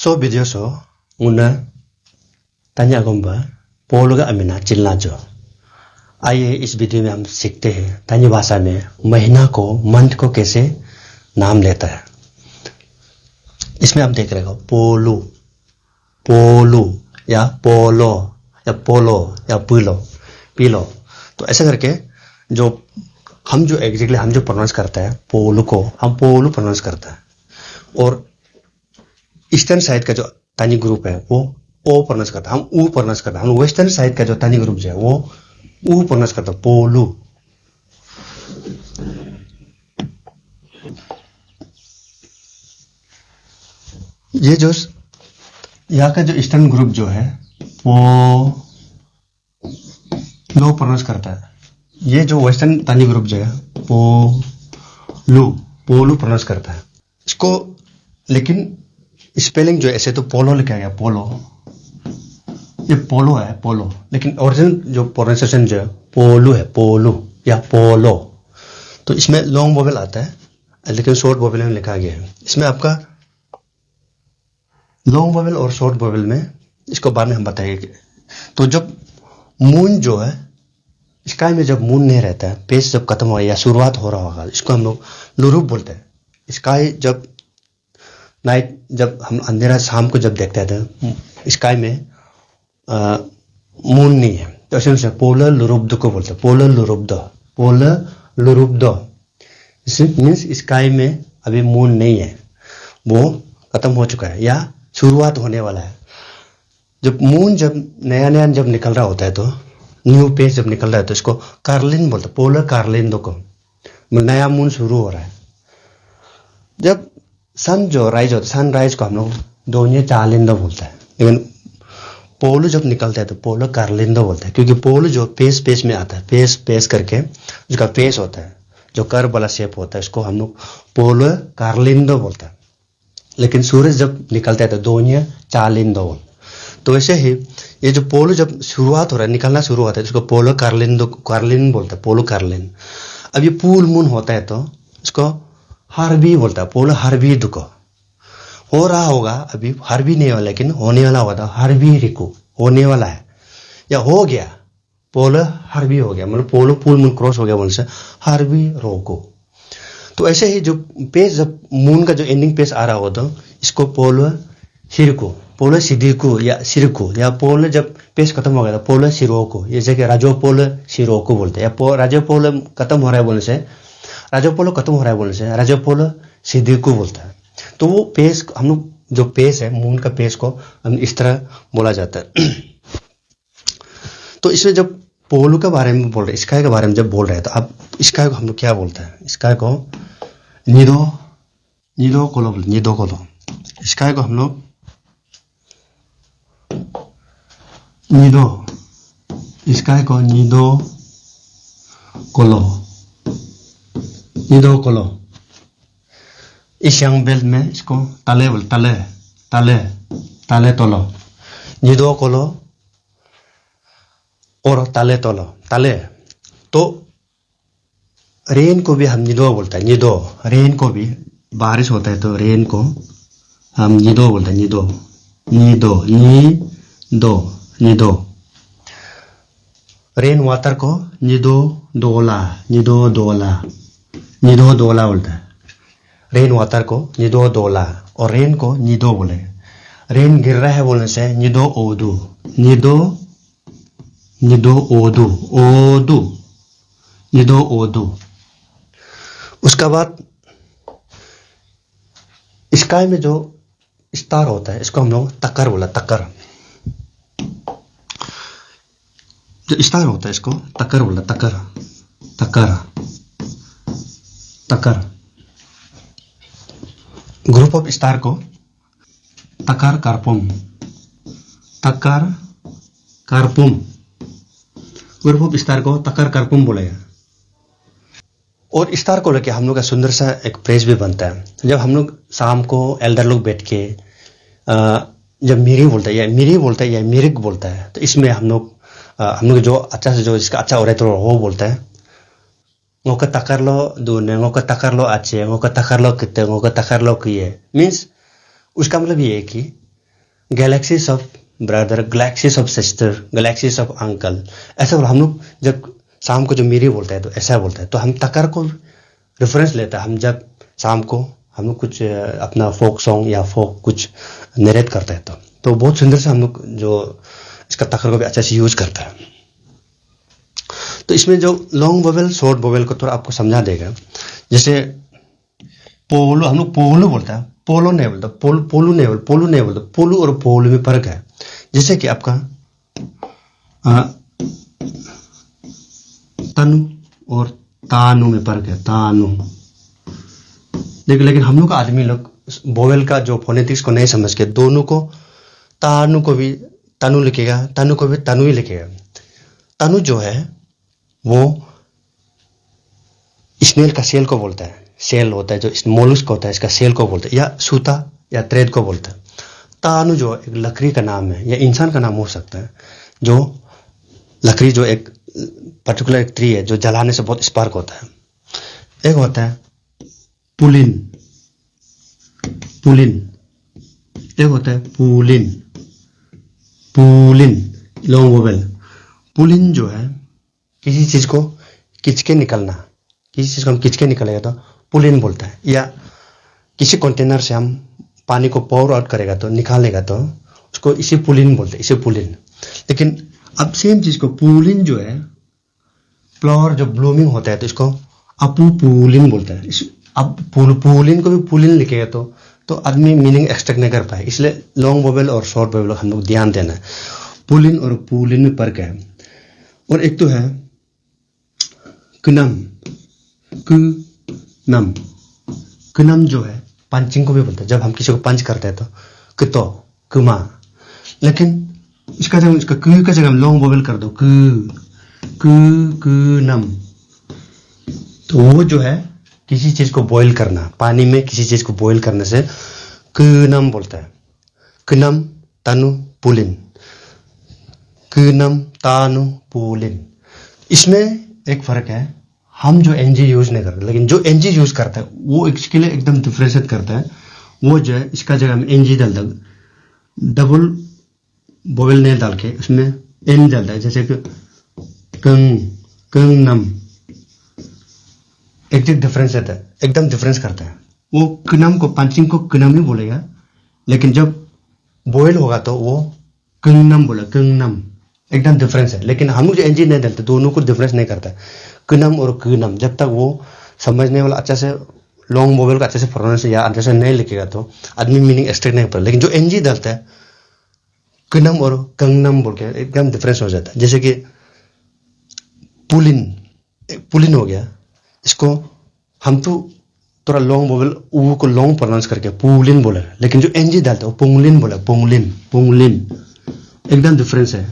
So video so una tanya gomba पोलो का अमीना चिल्ला जो आइए इस वीडियो में हम सीखते हैं तानी भाषा में महीना को मंथ को कैसे नाम लेता है। इसमें आप देख रहे हो पोलू पोलू या पोलो या पोलो या पीलो पीलो। तो ऐसा करके जो हम जो एग्जैक्टली हम जो प्रोनाउंस करते हैं पोलू को हम पोलू प्रोनाउंस करते हैं और ईस्टर्न साइड का जो तानी ग्रुप है वो ओ प्रोनाउंस करता है, हम ऊ प्रोनाउंस करता है। हम वेस्टर्न साइड का जो तानी ग्रुप जो है वो ऊ प्रोनाउंस करता है पोलू। ये जो यहाँ का जो ईस्टर्न ग्रुप जो है वो लो प्रोनाउंस करता है। ये जो वेस्टर्न तानी ग्रुप जो है पोलू पोलू प्रोनाउंस करता है इसको। लेकिन स्पेलिंग जो ऐसे तो पोलो लिखा गया पोलो, ये पोलो है पोलो, लेकिन ओरिजिनल जो प्रोनाउंसिएशन जो है पोलू है पोलू या पोलो। तो इसमें लॉन्ग वोवेल आता है लेकिन शॉर्ट वोवेल में लिखा गया है। इसमें आपका लॉन्ग वोवेल और शॉर्ट वोवेल में इसको बाद में हम बताएंगे। तो जब मून जो है स्काई में जब मून नहीं रहता है, पेस जब खत्म हो या शुरुआत हो रहा होगा, इसको हम लोग लुरूप बोलते हैं। स्काई जब नाइट जब हम अंधेरा शाम को जब देखते हैं स्काई में मून नहीं है तो ऐसे पोलर लुरूब्ध को बोलते हैं। पोलर लुरूब्ध मीन्स स्काई में अभी मून नहीं है, वो खत्म हो चुका है या शुरुआत होने वाला है। जब मून जब नया नया जब निकल रहा होता है तो न्यू पेज जब निकल रहा है तो इसको कार्लिन बोलते हैं। पोलर कार्लिन को नया मून शुरू हो रहा है। जब सन जो राइज होता है सनराइज को हम लोग दोनों चालिंदो बोलते हैं, लेकिन पोलो जब निकलता है तो पोलो कार्लिंदो बोलते हैं क्योंकि पोलो जो पेस पेस में आता है, पेस पेस करके उसका पेस होता है जो कर्व वाला शेप होता है उसको हम लोग पोलो कार्लिंदो बोलते हैं। लेकिन सूरज जब निकलता है तो दोनों चालिंदो बोलते। तो वैसे ही ये जो पोलो जब शुरुआत हो रहा है निकलना शुरू होता है उसको पोलो कार्लिंदो कार्लिन बोलते हैं, पोलो कार्लिन। अब ये फुल मून होता है तो इसको हार्बी बोलता है, पोलो हार्बी दुको। हो रहा होगा अभी हार्बी नहीं वाला लेकिन होने वाला होगा तो हार्बी रिको होने वाला है या हो गया पोलो हार्बी हो गया, मतलब पोलो फुल मून क्रॉस हो गया बोलने से हार्बी रोको। तो ऐसे ही जो पेज जब मून का जो एंडिंग पेज आ रहा हो तो इसको पोलो सिरको पोलो सिदिको या सिरको या पोलो जब पेज खत्म हो गया तो पोलो सिरोको, जैसे कि राजो पोलो सिरोको बोलते हैं या राजो पोलो खत्म हो रहा है बोलने से राजो पोलो खत्म हो रहा है बोलने से राजो पोलो सिदिको बोलता है। तो वो पेज हम लोग जो पेज है मून का पेज को हम इस तरह बोला जाता है। तो इसमें जब पोलो के बारे में बोल रहे स्काई के बारे में जब बोल रहे हैं तो अब स्काई को हम लोग क्या बोलते हैं, स्काई को निदो निदो कोलो बोलते, निदो कोलो। स्काई को हम लोग निदो स्काई को निदो कोलो निदो कोलो। इस यंग बेल्ट में इसको ताले बोल ताले ताले ताले तोलो निदो कोलो और ताले तोलो ताले। तो रेन को भी हम निदो बोलते हैं, निदो। रेन को भी बारिश होता है तो रेन को हम निदो बोलते हैं, निदो निदो निदो निदो। रेन वाटर को निदो दोला निदो दोला निदो दोला बोलता है। रेन वाटर को निदो दोला और रेन को निदो बोले। रेन गिर रहा है बोलने से निदो ओदू निदो निदो ओदू ओदू निदो ओदू। उसका बाद स्काई में जो स्टार होता है इसको हम लोग तकर बोला, तकर। जो स्टार होता है इसको तकर बोला, तकर तकर तकर। ग्रुप ऑफ स्टार को तकार कार्पुम तकार कार्पुम। ग्रुप ऑफ स्टार को तकर कार्पुम बोलेगा। और स्टार को लेके हम लोग का सुंदर सा एक फ्रेज भी बनता है। जब हम लोग शाम को एल्डर लोग बैठ के जब मिरी बोलता है या मिरी बोलता है या मिरिक बोलता है तो इसमें हम लोग जो अच्छा से जो इसका अच्छा हो रहा है तो वो बोलता है ngoka takarlo dune ngoka takarlo ache ngoka takarlo kite ngoka takarlo किए। मीन्स उसका मतलब ये है कि galaxies of brother, galaxies of sister, galaxies of uncle, ऐसा हम लोग जब शाम को जो मेरी बोलता है तो ऐसा बोलता है, तो हम तकर को रेफरेंस लेता है। हम जब शाम को हम लोग कुछ अपना फोक सॉन्ग या फोक कुछ नरेट करते हैं तो बहुत सुंदर से हम लोग जो इसका तकर को भी अच्छा से यूज करता है। तो इसमें जो लॉन्ग वोवेल शॉर्ट वोवेल को थोड़ा आपको समझा देगा। जैसे पोलो, हम लोग पोलो बोलता है, पोलो नहीं बोलता, पोलू नहीं बोलता। पोलू और पोलो में फर्क है। जैसे कि आपका तनु और तानु में फर्क है, तानु। लेकिन हम लोग आदमी लोग वोवेल का जो फोनेटिक्स को नहीं समझ के दोनों को, तानु को भी तनु लिखेगा, तनु को भी तनु ही लिखेगा। तनु जो है वो स्नेल का सेल को बोलता है, सेल होता है जो मोलस्क होता है, इसका सेल को बोलते हैं, या सूता या थ्रेड को बोलते हैं। तानु जो एक लकड़ी का नाम है या इंसान का नाम हो सकता है, जो लकड़ी जो एक पर्टिकुलर एक ट्री है जो जलाने से बहुत स्पार्क होता है। एक होता है पुलिन, एक होता है पुलिन, लॉन्ग वोवेल। पुलिन जो है किसी चीज को खींच के निकलना, किसी चीज को हम खींच के निकलेगा तो पुलिन बोलता है। या किसी कंटेनर से हम पानी को पोर आउट करेगा तो निकालेगा तो उसको इसे पुलिन बोलते हैं, इसे पुलिन। लेकिन अब सेम चीज को पुलिन जो है, फ्लावर जो ब्लूमिंग होता है तो इसको अपू पुलिन बोलता है। अब पुलिन को भी पुलिन लिखेगा तो आदमी मीनिंग एक्सट्रैक्ट नहीं कर पाए। इसलिए लॉन्ग वोवेल और शॉर्ट वोवेल हम लोग ध्यान देना है। पुलिन और पुलिन में फर्क है। और एक तो है कुनम, कुनम जो है पंचिंग को भी बोलते हैं। जब हम किसी को पंच करते हैं तो कुतो, कुमा। लेकिन इसका जगह, इसका कु का जगह हम लॉन्ग वोवेल कर दो, कुनम, तो वो जो है किसी चीज को बॉईल करना, पानी में किसी चीज को बॉईल करने से कुनम बोलता है। कुनम तानु पुलिन, कुनम तानु पुलिन। इसमें एक फर्क है, हम जो एनजी यूज नहीं करते, लेकिन जो एनजी यूज करता है वो इसके लिए एकदम डिफ्रेंशिएट करता है। वो जो है इसका जगह में एनजी डाल दो, डबल वोवेल नहीं डाल के उसमें एन डालता है। जैसे कि कंगनम, एग्जैक्ट डिफरेंस रहता है, एकदम डिफरेंस करता है। वो कुनम को, पंचिंग को कुनम ही बोलेगा, लेकिन जब बॉयल होगा तो वो कंगनम बोला, कंगनम, एकदम डिफरेंस है। लेकिन हम लोग जो एनजी नहीं डालते दोनों को डिफरेंस नहीं करता है, कुनम और कुनम। जब तक वो समझने वाला अच्छा से लॉन्ग वोवेल को अच्छे से प्रोनाउंस या अच्छे से नहीं लिखेगा तो आदमी मीनिंग एक्सट्रैक्ट नहीं कर। लेकिन जो एनजी डालता है कुनम और कंगनम बोल के एकदम डिफरेंस हो जाता है। जैसे कि पुलिन हो गया, इसको हम तो थोड़ा लॉन्ग वोवेल ऊ को लॉन्ग प्रोनाउंस करके पुलिन बोला, लेकिन जो एनजी डालता है वो पुंगलिन बोला, पुंगलिन, एकदम डिफरेंस है।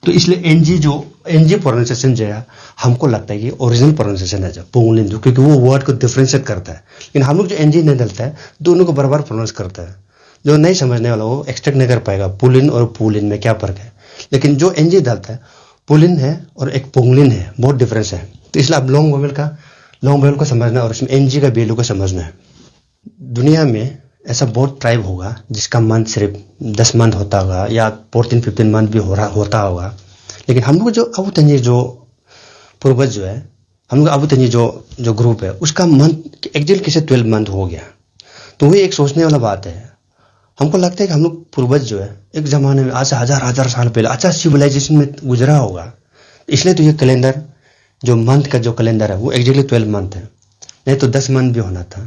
तो इसलिए एनजी प्रोनाउंसिएशन जो है हमको लगता है कि ओरिजिनल प्रोनाउंसिएशन है जो पुंगलिन, जो क्योंकि वो वर्ड को डिफरेंशिएट करता है। लेकिन हम लोग जो एनजी नहीं डालता है दोनों को बराबर प्रोनाउंस करता है। जो नहीं समझने वाला वो एक्सट्रैक्ट नहीं कर पाएगा पुलिन और पुलिन में क्या फर्क है। लेकिन जो एनजी डालता है पुलिन है और एक पुंगलिन है, बहुत डिफरेंस है। तो इसलिए आप लॉन्ग वोवेल को समझना और इसमें एनजी का वैल्यू को समझना है। दुनिया में ऐसा बहुत ट्राइब होगा जिसका मंथ सिर्फ 10 मंथ होता होगा या 14-15 मंथ भी होता होगा। लेकिन हम लोग जो अबू तंजी जो पूर्वज जो है, हम लोग अबू तंजी जो ग्रुप है उसका मंथ एग्जैक्ट किसे 12 मंथ हो गया। तो वही एक सोचने वाला बात है। हमको लगता है कि हम लोग पूर्वज जो है एक जमाने में आज से हजार साल पहले अच्छा सिविलाइजेशन में गुजरा होगा, इसलिए तो ये कैलेंडर जो मंथ का जो कैलेंडर है वो एग्जैक्टली 12 मंथ है, नहीं तो 10 मंथ भी होना था।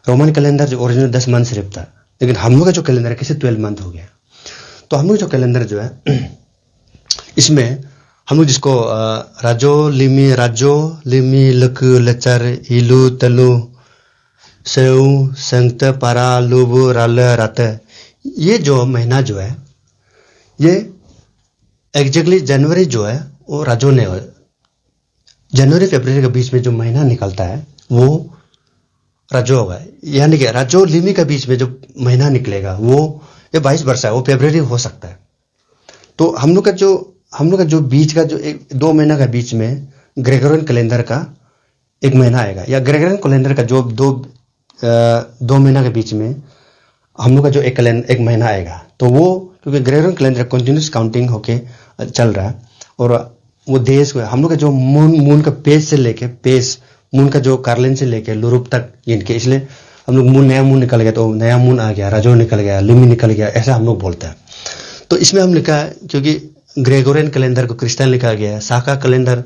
रोमन कैलेंडर जो ओरिजिनल 10 मंथ सिर्फ था, लेकिन हम लोग का जो कैलेंडर है किसे 12 मंथ हो गया। तो हम लोग जो कैलेंडर जो है इसमें हम लोग जिसको राजो लिमी लक लचर इलू तलु सेउ संगत पारा लुबु राल रात, ये जो महीना जो है ये एग्जैक्टली जनवरी जो है वो राजो ने, जनवरी फरवरी के बीच में जो महीना निकलता है वो राजो होगा। यानी कि राजो लिमी के बीच में जो महीना निकलेगा वो ये 22 वर्ष है, वो फरवरी हो सकता है। तो हम लोग का जो बीच का जो 2 महीना का बीच में ग्रेगोरियन कैलेंडर का एक महीना आएगा, या ग्रेगोरियन कैलेंडर का जो 2 महीना के बीच में हम लोग का जो एक महीना आएगा। तो वो क्योंकि ग्रेगोरियन कैलेंडर कंटिन्यूस काउंटिंग होके चल रहा है, और वो देश को हम लोग का जो मून का पेज से लेके मून का जो कार्लिन से लेके लुरूप तक इनके, इसलिए हम लोग नया मून निकल गया तो नया मून आ गया, रजो निकल गया, लिमी निकल गया, ऐसा हम लोग बोलते हैं। तो इसमें हम लिखा है क्योंकि ग्रेगोरियन कैलेंडर को क्रिश्चियन लिखा गया है, साका कैलेंडर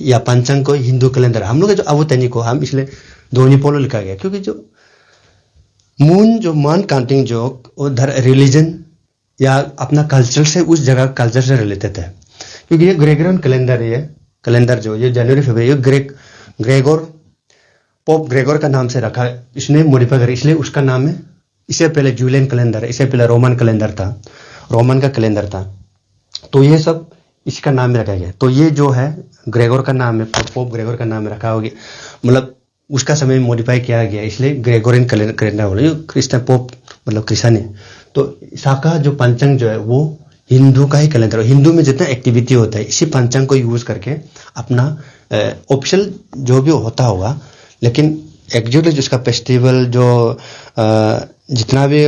या पंचांग को हिंदू कैलेंडर, हम लोग जो अबुतनी को हम इसलिए दोनिपोलो लिखा गया, क्योंकि जो मून जो मान काउंटिंग जो रिलीजन या अपना कल्चर से, उस जगह कल्चर से रिलेटेड है। क्योंकि ये ग्रेगोरियन कैलेंडर जो ये जनवरी फरवरी, ये पोप ग्रेगोर का नाम से रखा, इसने मॉडिफाई कर, इसलिए उसका नाम है। इससे पहले जूलियन कैलेंडर, इससे पहले रोमन कैलेंडर था, रोमन का कैलेंडर था, तो ये सब इसका नाम में रखा गया। तो ये जो है ग्रेगोर का नाम है, पोप ग्रेगोर का नाम रखा होगा, मतलब उसका समय में मॉडिफाई किया गया, इसलिए ग्रेगोरियन कैलेंडर बोले। क्रिश्चियन पोप मतलब क्रिश्चियन है। तो साका जो पंचांग जो है वो हिंदू का ही कैलेंडर, हिंदू में जितना एक्टिविटी होता है इसी पंचांग को यूज करके अपना ऑफिशियल जो भी होता होगा, लेकिन एक्चुअली जिसका फेस्टिवल जो जितना भी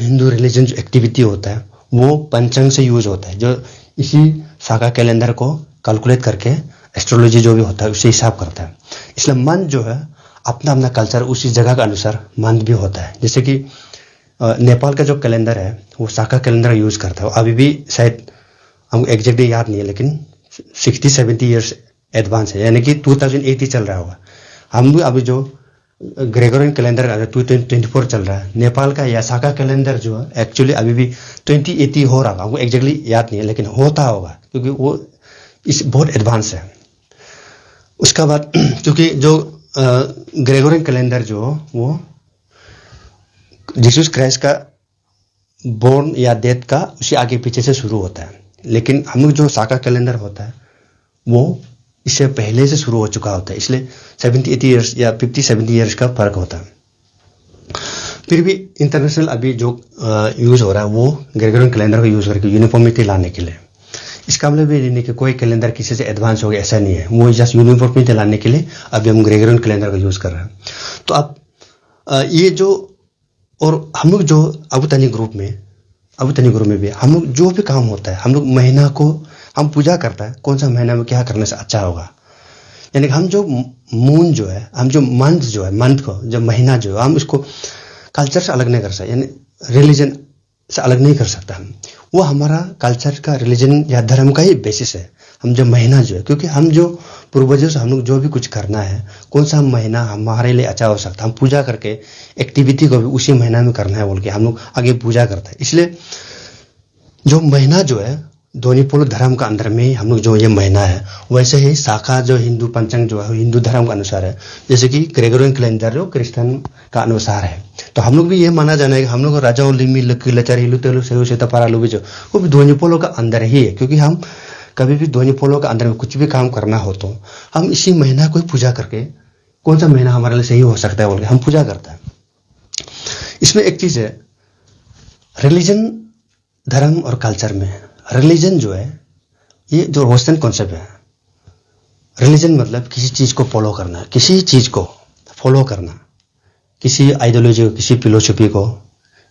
हिंदू रिलीजन जो एक्टिविटी होता है वो पंचांग से यूज होता है, जो इसी साका कैलेंडर को कैलकुलेट करके एस्ट्रोलॉजी जो भी होता है उससे हिसाब करता है। इसलिए मंथ जो है अपना अपना कल्चर उसी जगह के अनुसार मंथ भी होता है। जैसे कि नेपाल का जो कैलेंडर है वो साका कैलेंडर यूज करता है, अभी भी शायद हमको एग्जैक्टली याद नहीं है, लेकिन 60-70 ईयर्स एडवांस है, यानी कि 2080 चल रहा होगा। हम भी अभी जो ग्रेगोरियन कैलेंडर 2024 चल रहा है, नेपाल का या साका कैलेंडर जो है एक्चुअली अभी भी 2080 हो रहा होगा, हमको एग्जैक्टली याद नहीं है, लेकिन होता होगा क्योंकि वो इस बहुत एडवांस है। उसका बाद क्योंकि जो ग्रेगोरियन कैलेंडर जो वो जीसस क्राइस्ट का बोर्न या डेथ का उसी आगे पीछे से शुरू होता है, लेकिन हम लोग जो साका कैलेंडर होता है वो इससे पहले से शुरू हो चुका होता है, इसलिए 70-80 ईयर्स या 50-70 ईयर्स का फर्क होता है। फिर भी इंटरनेशनल अभी जो यूज हो रहा है वो ग्रेगोरियन कैलेंडर को यूज करके यूनिफॉर्मिटी लाने के लिए। इसका मतलब भी नहीं कि कोई कैलेंडर किसी से एडवांस हो गया, ऐसा नहीं है, वो जस्ट यूनिफॉर्मिटी लाने के लिए अभी हम ग्रेगोरियन कैलेंडर का यूज कर रहे हैं। तो अब ये जो, और हम लोग जो अबुतनी ग्रुप में भी हम लोग जो भी काम होता है, हम लोग महीना को हम पूजा करता है कौन सा महीना में क्या करने से अच्छा होगा, यानी कि हम जो मून जो है, हम जो मंथ को जो महीना जो है हम उसको कल्चर से अलग नहीं कर सकते, यानी रिलीजन से अलग नहीं कर सकता हम, वो हमारा कल्चर का रिलीजन या धर्म का ही बेसिस है। हम जो महीना जो है, क्योंकि हम जो पूर्वजों से हम लोग जो भी कुछ करना है, कौन सा महीना हमारे लिए अच्छा हो सकता है, हम पूजा करके एक्टिविटी को भी उसी महीना में करना है बोल के हम लोग आगे पूजा करते हैं। इसलिए जो महीना जो है दोनिपोलो धर्म का अंदर में ही हम लोग जो ये महीना है, वैसे ही शाखा जो हिंदू पंचांग जो है हिंदू धर्म के अनुसार है, जैसे कि ग्रेगोरियन कैलेंडर जो क्रिश्चियन का अनुसार है। तो हम लोग भी ये माना जाना है कि हम लोग राजा लिमी लकी लचारी हिलू तेलू सेहू से तपारा लुबी जो वो भी दोनिपोलो का अंदर ही है, क्योंकि हम कभी भी दोनिपोलो का अंदर में कुछ भी काम करना हो तो हम इसी महीना को पूजा करके कौन सा महीना हमारे लिए सही हो सकता है बोल के हम पूजा करते हैं। इसमें एक चीज है, रिलीजन धर्म और कल्चर में, रिलीजन जो है ये जो वेस्टर्न कॉन्सेप्ट है, रिलीजन मतलब किसी चीज को फॉलो करना, किसी चीज को फॉलो करना, किसी आइडियोलॉजी को, किसी फिलोसफी को,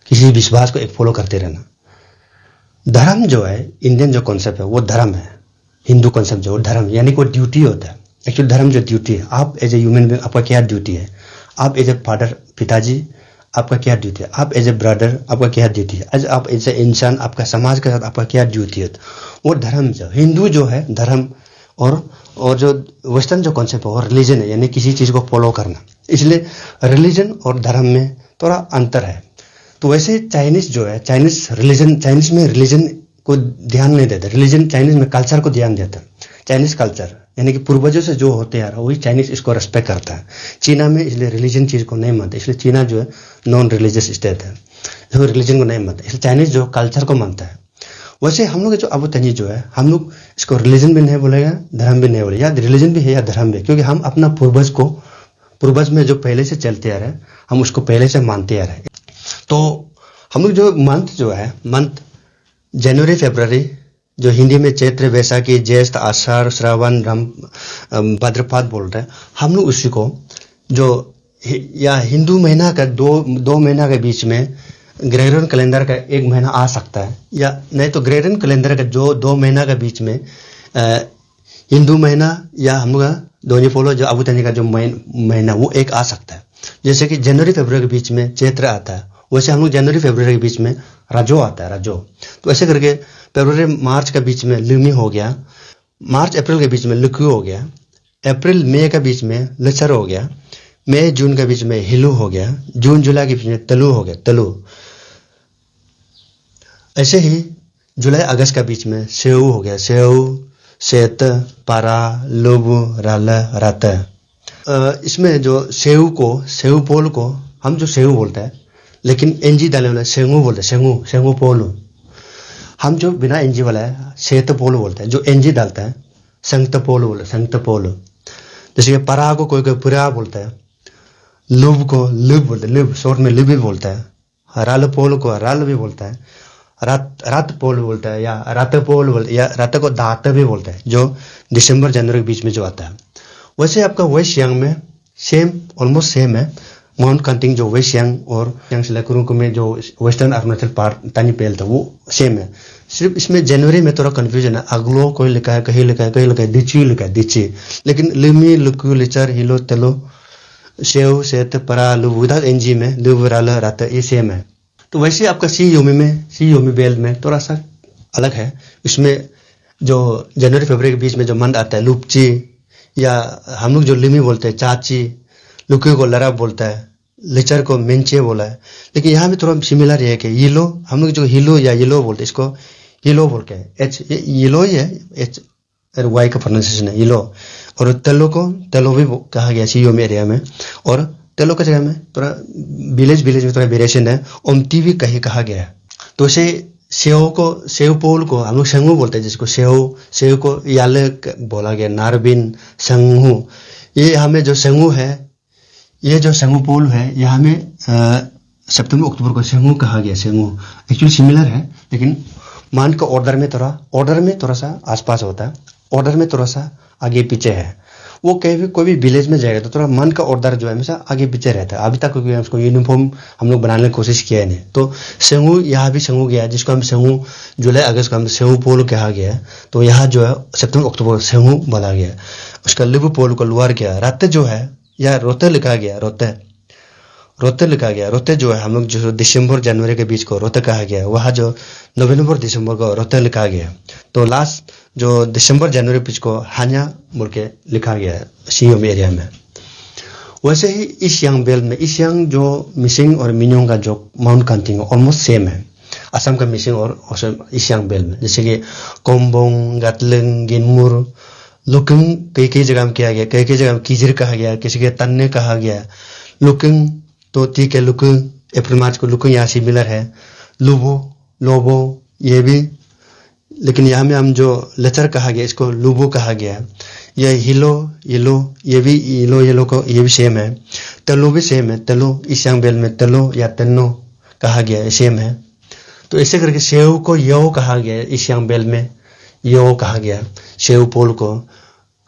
किसी विश्वास को एक फॉलो करते रहना। धर्म जो है इंडियन जो कॉन्सेप्ट है वो धर्म है, हिंदू कॉन्सेप्ट जो धर्म यानी कि ड्यूटी होता है। एक्चुअली धर्म जो ड्यूटी है, आप एज ए ह्यूमन बीइंग आपका क्या ड्यूटी है, आप एज ए फादर पिताजी आपका क्या ड्यूटी है, आप एज ए ब्रदर आपका क्या ड्यूटी है, आप एज ए इंसान आपका समाज के साथ आपका क्या ड्यूटी है, वो धर्म जो हिंदू जो है धर्म, और जो वेस्टर्न जो कॉन्सेप्ट है वो रिलीजन है, यानी किसी चीज को फॉलो करना। इसलिए रिलीजन और धर्म में थोड़ा अंतर है। तो वैसे चाइनीज जो है, चाइनीज में रिलीजन को ध्यान नहीं देते, रिलीजन चाइनीज में कल्चर को ध्यान देता है। चाइनीज कल्चर यानी कि पूर्वजों से जो होते हैं वही चाइनीज इसको रेस्पेक्ट करता है। चीना में इसलिए रिलीजन चीज को नहीं मानते, इसलिए चीना जो है नॉन रिलीजियस स्टेट है, जो रिलीजन को नहीं मानता, इसलिए चाइनीज जो कल्चर को मानता है। वैसे हम लोग जो अबुतनी जो है, हम लोग इसको रिलीजन भी नहीं बोलेगा, धर्म भी नहीं बोलेगा, या रिलीजन भी है या धर्म भी, क्योंकि हम अपना पूर्वज में जो पहले से चलते आ रहे हैं हम उसको पहले से मानते आ रहे हैं। तो हम लोग जो मंथ जनवरी फरवरी, जो हिंदी में चैत्र वैशाखी ज्येष्ठ आषाढ़ श्रावण भाद्रपद बोल रहे हैं, हम लोग उसी को जो या हिंदू महीना का दो महीना के बीच में ग्रेगोरियन कैलेंडर का 1 महीना आ सकता है, या नहीं तो ग्रेगोरियन कैलेंडर का जो 2 महीना का बीच में हिंदू महीना या हम लोग दोनी पोलो जो अबू तनी का जो महीना वो एक आ सकता है। जैसे कि जनवरी फरवरी के बीच में चैत्र आता है, वैसे हम लोग जनवरी फरवरी के बीच में रजो आता है, रजो। तो ऐसे करके फरवरी मार्च के बीच में लुमी हो गया, मार्च अप्रैल के बीच में लुक्यू हो गया, अप्रैल मई के बीच में लचर हो गया, मई जून के बीच में हिलू हो गया, जून जुलाई के बीच में तलु हो गया, तलु। ऐसे ही जुलाई अगस्त के बीच में सेऊ हो गया, सेऊ, सेत, पारा, लोबू, राल, रात। इसमें जो सेऊ पोल को हम जो सेऊ बोलते हैं, लेकिन एनजी डाले वाला सेंगू बोलते हैं, सेंगू, सेंगू पोल। हम जो बिना एनजी वाला है सेत पोल बोलते हैं, जो एनजी डालता है संगत पोल बोलते हैं, संगत पोल। जैसे कि परा को कोई पुरा बोलता है, लुब को लुब बोलते हैं, लुब शॉर्ट में लुब भी बोलता है, राल पोल को राल भी बोलता है, रात पोल बोलता है, या रात पोल बोलते, या रात को दात भी बोलता है, जो दिसंबर जनवरी के बीच में जो आता है। वैसे आपका वेस्ट सियांग में सेम, ऑलमोस्ट सेम है। माउंट कांटिंग जो वेस्ट सियांग और सियांग से लेकर में जो वेस्टर्न अरुणाचल पार्ट तानी पेल था वो सेम है। सिर्फ इसमें जनवरी में थोड़ा कंफ्यूजन है, अगलो कोई लिखा है, कहीं लिखा है, कहीं लिखा है दिची लिखा है, दिची। लेकिन लिमी, लुकू, लिचर, हिलो, तेलो, सेव, सेत, परा, लुब विदाउट एनजी में लुब, राल, रात ये सेम है। तो वैसे आपका सी योमी बेल में थोड़ा सा अलग है। इसमें जो जनवरी फरवरी के बीच में जो मंथ आता है लुपची, या हम लोग जो लिमी बोलते हैं चाची, लुकू को लरा बोलता है, लिचर को मेंचे बोला है। लेकिन यहाँ भी थोड़ा सिमिलर है कि येलो, हम लोग जो हिलो या येलो बोलते हैं इसको येलो बोल के, एच येलो ही है, एच वाई का प्रोनाउंसिएशन है येलो। और तेलो को तेलो भी कहा गया सी योमी एरिया में, और तेलो की जगह में थोड़ा विलेज में थोड़ा वेरिएशन है, ओमती भी कहीं कहा गया है। तो ऐसे सेव पोल को हम लोग सेंगू बोलते हैं, जिसको सेव को याले बोला गया, नारबिन, संगू। ये हमें जो सेंगू है, ये जो सेंगू पोल है, ये हमें सितंबर अक्टूबर को सेंगू कहा गया। सेंगू एक्चुअली सिमिलर है, लेकिन मान का ऑर्डर में थोड़ा सा आसपास होता है, ऑर्डर में थोड़ा सा आगे पीछे है। वो कोई भी विलेज में जाएगा तो थोड़ा मन का ऑर्डर जो है हमेशा आगे पीछे रहता है। अभी तक क्योंकि उसको यूनिफॉर्म हम लोग बनाने की कोशिश किया है नहीं। तो सेंगू, यहाँ भी सेंगू गया है, जिसको हम सेंगू जुलाई अगस्त को हम सेंगू पोल कहा गया है। तो यहाँ जो है सितंबर अक्टूबर सेंगू बोला गया। उसका लिबू पोल को लुआर गया। रात जो है या रोते लिखा गया, रोते लिखा गया। रोते जो है हम लोग जो दिसंबर जनवरी के बीच को रोते कहा गया, वहाँ जो नवंबर दिसंबर को रोते लिखा गया। तो लास्ट जो दिसंबर जनवरी बीच को हान्या बोल के लिखा गया है सियोम एरिया में। वैसे ही ईस्ट सियांग बेल्ट में, ईस्ट सियांग जो मिसिंग और मिन्योंग का जो माउंट कांटिंग ऑलमोस्ट सेम है असम का मिसिंग और ईस्ट सियांग बेल्ट में। जैसे कि कोम्बोंग, गातलिंग, गिनमुर, लुकिंग कई जगह में किया गया, कई जगह में कीजिर कहा गया, किसी के तन्ने कहा गया। लुकिंग तो ठीक है, लुकिंग अप्रैल मार्च को लुकिंग यहाँ सिमिलर है। लोबो ये भी, लेकिन यहाँ में हम जो लेचर कहा गया इसको लुबो कहा गया। यह हिलो ये भी येलो को ये भी सेम है। तेलो भी सेम है, तेलो ईस्ट सियांग बेल्ट में तेलो या तेन्नो कहा गया सेम है। तो ऐसे करके सेव को यो कहा गया, ईस्ट सियांग बेल्ट में यो कहा गया सेव पोल को।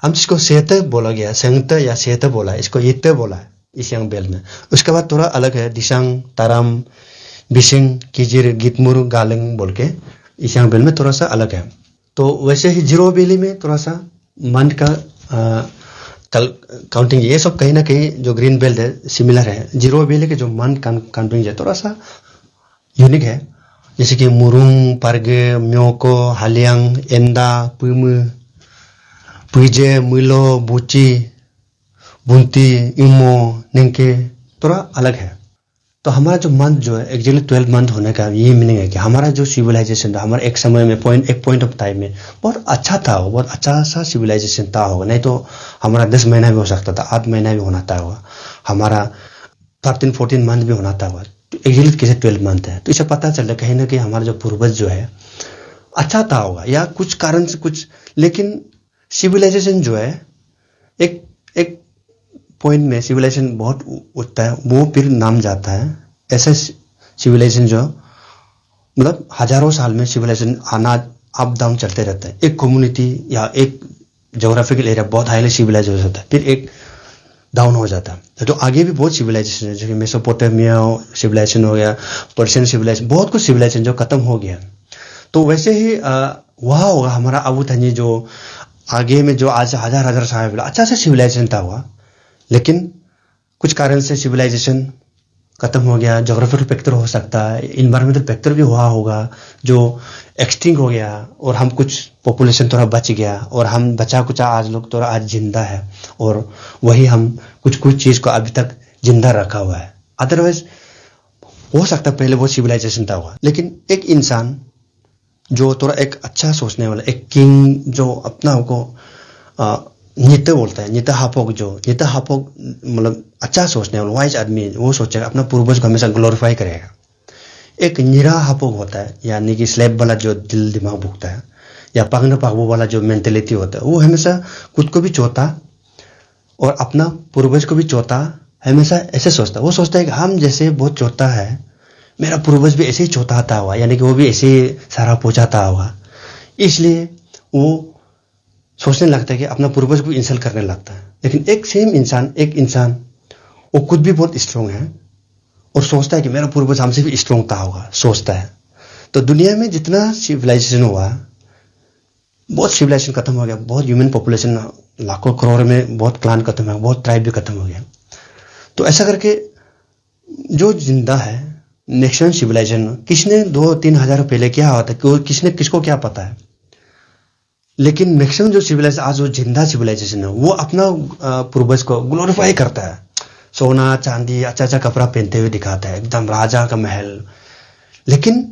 हम जिसको सेत बोला गया, संगत या सेत बोला, इसको इत बोला है ईस्ट सियांग बेल्ट में। उसके बाद थोड़ा अलग है, दिशांग, ताराम, बिसिंग, किजिर, गितमुर, गालिंग बोल के ईस्ट सियांग बेल्ट में थोड़ा सा अलग है। तो वैसे ही जीरो वैली में थोड़ा सा मंथ का काउंटिंग, ये सब कहीं ना कहीं जो ग्रीन बेल्ट है सिमिलर है। जीरो वैली के जो मंथ काउंटिंग है थोड़ा सा यूनिक है। जैसे कि मुरुंग, पारगे, म्योको, हालियांग, एंदा, पुइजे, मुइलो, बुची, बुंती, इमो, निंके थोड़ा अलग है। तो हमारा जो मंथ जो है एक्चुअली 12 मंथ होने का ये मीनिंग है कि हमारा जो सिविलाइजेशन था, हमारा एक समय में एक पॉइंट ऑफ टाइम में बहुत अच्छा था, बहुत अच्छा सा सिविलाइजेशन था होगा। नहीं तो हमारा 10 महीना भी हो सकता था, 8 महीना भी होना था होगा, हमारा 13-14 मंथ भी होना था होगा। तो एक्चुअली कैसे 12 मंथ है। तो इसे पता चल रहा है कहीं ना कहीं हमारा जो पूर्वज जो है अच्छा था होगा, या कुछ कारण से कुछ। लेकिन सिविलाइजेशन जो है एक पॉइंट में सिविलाइजेशन बहुत उठता है, वो फिर नाम जाता है। ऐसे सिविलाइजेशन जो मतलब हजारों साल में सिविलाइजेशन आना अप डाउन चलते रहता है। एक कम्युनिटी या एक ज्योग्राफिकल एरिया बहुत हाईली सिविलाइज हो जाता है, फिर एक डाउन हो जाता है। तो आगे भी बहुत सिविलाइजेशन है, जैसे मेसोपोटामिया सिविलाइजेशन हो गया, पर्शियन सिविलाइजेशन, बहुत कुछ सिविलाइजेशन जो खत्म हो गया। तो वैसे ही वह होगा हमारा अबू तंजी, जो आगे में जो आज हजार हजार साल अच्छा से सिविलाइजेशन था हुआ, लेकिन कुछ कारण से सिविलाइजेशन खत्म हो गया। जोग्राफिकल फैक्टर हो सकता है, इन्वायरमेंटल फैक्टर भी हुआ होगा जो एक्सटिंग हो गया, और हम कुछ पॉपुलेशन थोड़ा बच गया, और हम बचा कुचा आज लोग थोड़ा आज जिंदा है, और वही हम कुछ कुछ चीज को अभी तक जिंदा रखा हुआ है। अदरवाइज हो सकता है पहले बहुत सिविलाइजेशन था हुआ, लेकिन एक इंसान जो थोड़ा एक अच्छा सोचने वाला, एक किंग जो अपना को नीता बोलता है, नीता हापोक, जो नीता हापोक मतलब अच्छा सोचने वाला वाइज आदमी, वो सोचेगा अपना पूर्वज को हमेशा ग्लोरीफाई करेगा। एक निरा हापोक होता है, यानी कि स्लेब वाला जो दिल दिमाग भूखता है, या पागना पागबो वाला जो मेंटेलिटी होता है, वो हमेशा खुद को भी चौथा और अपना पूर्वज को भी चौथा हमेशा ऐसे सोचता है। वो सोचता है कि हम जैसे बहुत चौथा है, मेरा पूर्वज भी ऐसे ही चौथाता हुआ, यानी कि वो भी ऐसे ही सारा पहुंचाता होगा, इसलिए वो सोचने लगता है कि अपना पूर्वज को इंसल्ट करने लगता है। लेकिन एक सेम इंसान, एक इंसान वो खुद भी बहुत स्ट्रांग है और सोचता है कि मेरा पूर्वज हमसे भी स्ट्रांग था होगा, सोचता है। तो दुनिया में जितना सिविलाइजेशन हुआ, बहुत सिविलाइजेशन खत्म हो गया, बहुत ह्यूमन पॉपुलेशन लाखों करोड़ में बहुत क्लान खत्म हो गया, बहुत ट्राइब भी खत्म हो गया। तो ऐसा करके जो जिंदा है नेक्स्ट सिविलाइजेशन, किसने 2-3 हजार पहले क्या हुआ था, किसने किसको क्या पता है। लेकिन मैक्सिमम जो सिविलाइजेशन आज वो जिंदा सिविलाइजेशन है, वो अपना पूर्वज को ग्लोरीफाई करता है, सोना चांदी अच्छा अच्छा कपड़ा पहनते हुए दिखाता है, एकदम राजा का महल। लेकिन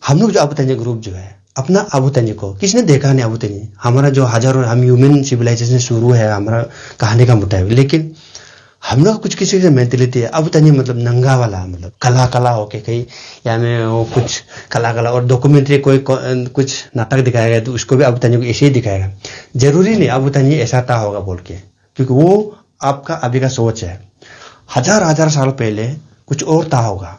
हम लोग जो अबू तंजी ग्रुप जो है, अपना अबू तंजी को किसने देखा नहीं। अबू तंजी हमारा जो हजारों, हम ह्यूमन सिविलाइजेशन शुरू है हमारा कहानी का मुताबिक, लेकिन हम लोग कुछ किसी से मेंटेलिटी है अबू तंजी मतलब नंगा वाला, मतलब कला कला होके कहीं, या में वो कुछ कला कला, और डॉक्यूमेंट्री कोई कुछ नाटक दिखाया गया तो उसको भी अबू तंजी को ऐसे ही दिखाएगा। जरूरी नहीं अबू तंजी ऐसा था होगा बोल के, क्योंकि वो आपका अभी का सोच है। हजार हजार साल पहले कुछ और था होगा।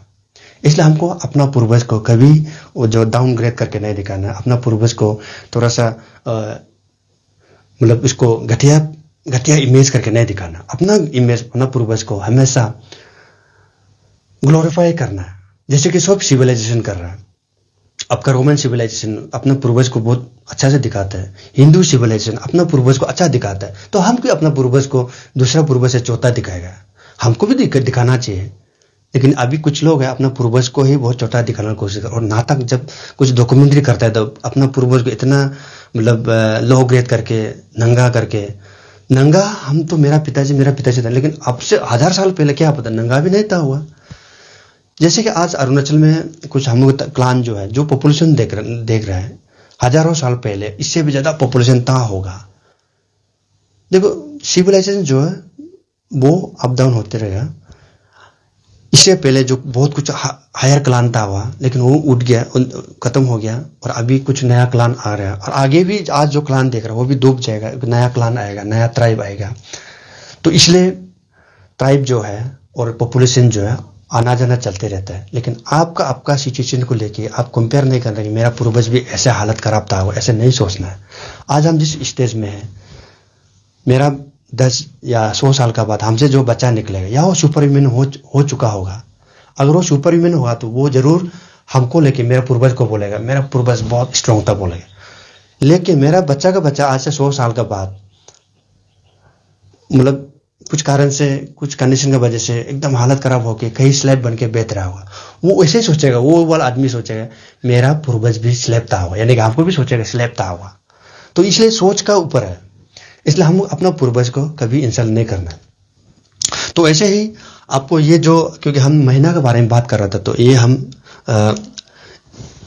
इसलिए हमको अपना पूर्वज को कभी वो जो डाउनग्रेड करके नहीं दिखाना, अपना पूर्वज को थोड़ा सा मतलब इसको घटिया घटिया इमेज करके नहीं दिखाना। अपना इमेज, अपना पूर्वज को हमेशा ग्लोरीफाई करना है, जैसे कि सब सिविलाइजेशन कर रहा है। आपका रोमन सिविलाइजेशन अपना पूर्वज को बहुत अच्छा से दिखाता है, हिंदू सिविलाइजेशन अपना पूर्वज को अच्छा दिखाता है, तो हम क्यों अपना पूर्वज को दूसरा पूर्वज से चौथा दिखाएगा। हमको भी दिखाना चाहिए। लेकिन अभी कुछ लोग हैं अपना पूर्वज को ही बहुत छोटा दिखाने की कोशिश कर, और नाटक जब कुछ डॉक्यूमेंट्री करता है तो अपना पूर्वज को इतना मतलब लो ग्रेड करके, नंगा करके। नंगा हम तो मेरा पिताजी था, लेकिन अब से 1000 साल पहले क्या पता, नंगा भी नहीं था हुआ। जैसे कि आज अरुणाचल में कुछ हम लोग क्लान जो है, जो पॉपुलेशन देख रहे हैं, हजारों साल पहले इससे भी ज्यादा पॉपुलेशन था होगा। देखो सिविलाइजेशन जो है वो अप डाउन होते रहेगा। इससे पहले जो बहुत कुछ हायर क्लान था हुआ, लेकिन वो उठ गया, खत्म हो गया, और अभी कुछ नया क्लान आ रहा है, और आगे भी आज जो क्लान देख रहा है वो भी डूब जाएगा, नया क्लान आएगा, नया ट्राइब आएगा। तो इसलिए ट्राइब जो है और पॉपुलेशन जो है आना जाना चलते रहता है। लेकिन आपका सिचुएशन को लेके आप कंपेयर नहीं कर रहे कि मेरा पूर्वज भी ऐसे हालत खराब था, ऐसे नहीं सोचना है। आज हम जिस स्टेज में है, मेरा 10 या 100 साल का बाद हमसे जो बच्चा निकलेगा, या वो सुपर ह्यूमन हो चुका होगा। अगर वो सुपर ह्यूमन होगा तो वो जरूर हमको लेके मेरा पूर्वज को बोलेगा, मेरा पूर्वज बहुत स्ट्रांग था बोलेगा। लेकिन मेरा बच्चा का बच्चा आज से 100 साल का बाद मतलब कुछ कारण से, कुछ कंडीशन की वजह से एकदम हालत खराब होके कहीं स्लैब बन के बेच रहा होगा, वो ऐसे ही सोचेगा, वो वाला आदमी सोचेगा मेरा पूर्वज भी स्लैब था होगा, यानी कि हमको भी सोचेगा स्लैब था होगा। तो इसलिए सोच का ऊपर है, इसलिए हम अपना पूर्वज को कभी इंसल्ट नहीं करना। तो ऐसे ही आपको ये जो, क्योंकि हम महीना के बारे में बात कर रहा था, तो ये हम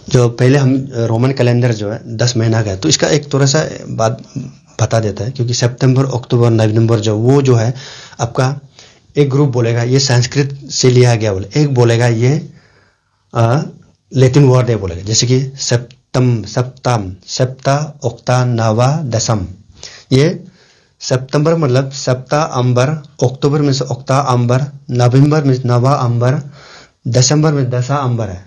जो पहले हम रोमन कैलेंडर जो है 10 महीना का है, तो इसका एक थोड़ा सा बात बता देता है। क्योंकि सितंबर, अक्टूबर, नवंबर जो है आपका, एक ग्रुप बोलेगा ये संस्कृत से लिया गया, बोले एक बोलेगा ये लैटिन वर्ड है बोलेगा, जैसे कि सप्ता, ओक्ता, नवा, दशम। ये सितंबर मतलब सप्ता अंबर, अक्टूबर में से ओक्ता अंबर, नवंबर में नवा अंबर, दिसंबर में दशा अंबर है।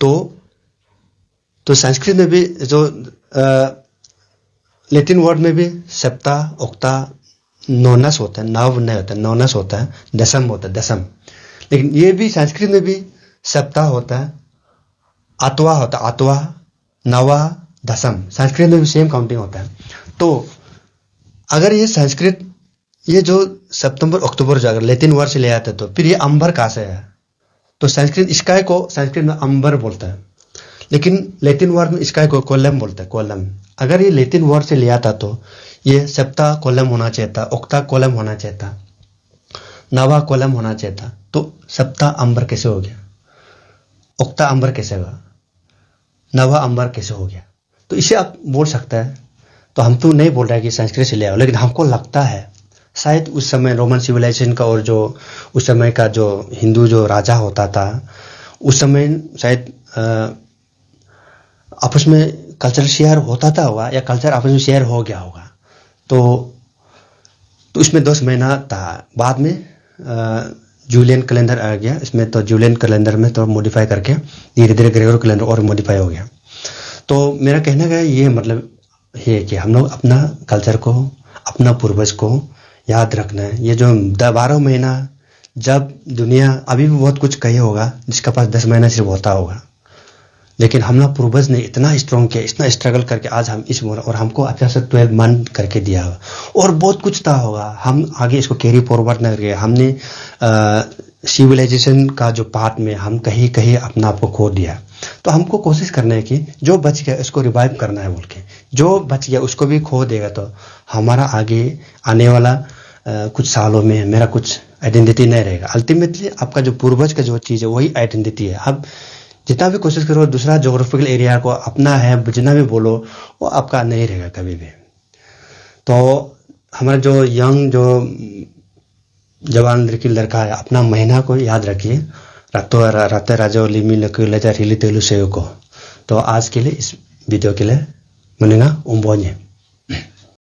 तो संस्कृत में भी जो लैटिन वर्ड में भी सप्ता, ओक्ता, नौनस होता है, नव नहीं होता है, नौनस होता है, दशम होता है, दशम। लेकिन ये भी संस्कृत में भी सप्ताह होता है, आतवा होता है, आतवा, नवा, दशम, संस्कृत में भी सेम काउंटिंग होता है। तो अगर ये संस्कृत, ये जो सितंबर अक्टूबर जो अगर लैटिन वर्ड से ले आते तो फिर ये अंबर कहाँ से है? तो संस्कृत स्काई को संस्कृत में अंबर बोलता है, लेकिन लैटिन वर्ड में स्काई को कोलम बोलता है, कोलम। अगर ये लैटिन वर्ड से लिया था तो ये सप्ताह कोलम होना चाहिए था, ओक्ता कोलम होना चाहिए था, नवा कोलम होना चाहिए था। तो सप्ताह अंबर कैसे हो गया? ओक्ता अंबर कैसे हुआ? नवा अंबर कैसे हो गया? तो इसे आप बोल सकता है। तो हम तो नहीं बोल रहे कि संस्कृत से ले आओ, लेकिन हमको लगता है शायद उस समय रोमन सिविलाइजेशन का और जो उस समय का जो हिंदू जो राजा होता था, उस समय शायद आपस में कल्चर शेयर होता था होगा, या कल्चर आपस में शेयर हो गया होगा। तो इसमें 10 महीना था। बाद में जूलियन कैलेंडर आ गया इसमें, तो जूलियन कैलेंडर में तो मॉडिफाई करके धीरे धीरे ग्रेगोरियन कैलेंडर और मॉडिफाई हो गया। तो मेरा कहने का ये मतलब है कि हम लोग अपना कल्चर को, अपना पूर्वज को याद रखना है। ये जो 12 महीना, जब दुनिया अभी भी बहुत कुछ कही होगा जिसका पास 10 महीना सिर्फ होता होगा, लेकिन हम लोग पूर्वज ने इतना स्ट्रॉन्ग किया, इतना स्ट्रगल करके आज हम इस, और हमको अच्छा से 12 मंथ करके दिया होगा, और बहुत कुछ था होगा। हम आगे इसको कैरी फॉरवर्ड न करके हमने सिविलाइजेशन का जो पार्ट में हम कहीं कहीं अपना आप को खो दिया। तो हमको कोशिश करना है कि जो बच गया उसको रिवाइव करना है बोल के, जो बच गया उसको भी खो देगा तो हमारा आगे आने वाला कुछ सालों में मेरा कुछ आइडेंटिटी नहीं रहेगा। अल्टीमेटली आपका जो पूर्वज का जो चीज़ है वही आइडेंटिटी है। आप जितना भी कोशिश करो दूसरा जोग्राफिकल एरिया को अपना है जितना भी बोलो, वो आपका नहीं रहेगा कभी भी। तो हमारा जो यंग जो जवान लड़का है, अपना महीना को याद रखिए, राते राजा लिमी लजा रिली तेलु सेव को। तो आज के लिए इस वीडियो के लिए मनेगा उम्बोन्ये।